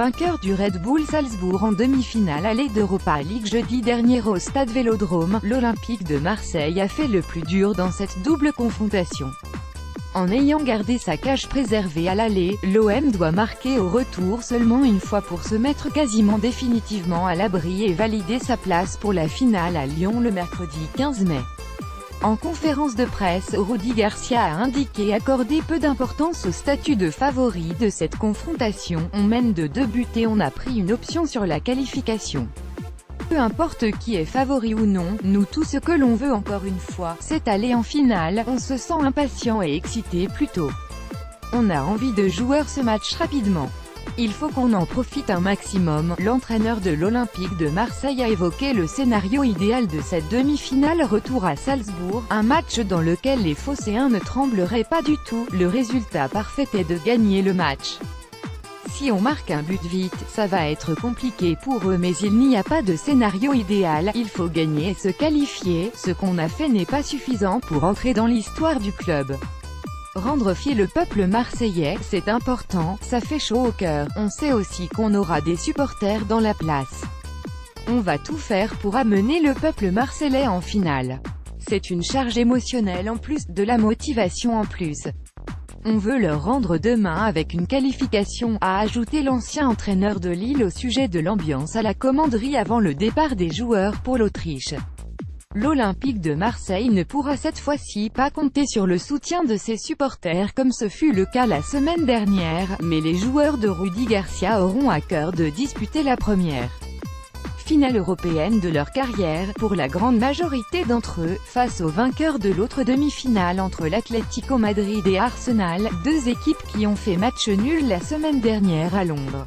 vainqueur du Red Bull Salzbourg en demi-finale aller d'Europa League jeudi dernier au Stade Vélodrome, l'Olympique de Marseille a fait le plus dur dans cette double confrontation. En ayant gardé sa cage préservée à l'aller, l'OM doit marquer au retour seulement une fois pour se mettre quasiment définitivement à l'abri et valider sa place pour la finale à Lyon le mercredi 15 mai. En conférence de presse, Rudy Garcia a indiqué accorder peu d'importance au statut de favori de cette confrontation. On mène de 2 buts et on a pris une option sur la qualification. Peu importe qui est favori ou non, nous tout ce que l'on veut encore une fois, c'est aller en finale. On se sent impatient et excité plutôt. On a envie de jouer ce match rapidement. Il faut qu'on en profite un maximum. L'entraîneur de l'Olympique de Marseille a évoqué le scénario idéal de cette demi-finale retour à Salzbourg, un match dans lequel les Phocéens ne trembleraient pas du tout. Le résultat parfait est de gagner le match. Si on marque un but vite, ça va être compliqué pour eux, mais il n'y a pas de scénario idéal, il faut gagner et se qualifier. Ce qu'on a fait n'est pas suffisant pour entrer dans l'histoire du club. Rendre fier le peuple marseillais, c'est important, ça fait chaud au cœur. On sait aussi qu'on aura des supporters dans la place. On va tout faire pour amener le peuple marseillais en finale. C'est une charge émotionnelle en plus, de la motivation en plus. On veut leur rendre demain avec une qualification, a ajouté l'ancien entraîneur de Lille au sujet de l'ambiance à la commanderie avant le départ des joueurs pour l'Autriche. L'Olympique de Marseille ne pourra cette fois-ci pas compter sur le soutien de ses supporters comme ce fut le cas la semaine dernière, mais les joueurs de Rudy Garcia auront à cœur de disputer la première finale européenne de leur carrière, pour la grande majorité d'entre eux, face aux vainqueurs de l'autre demi-finale entre l'Atlético Madrid et Arsenal, deux équipes qui ont fait match nul la semaine dernière à Londres.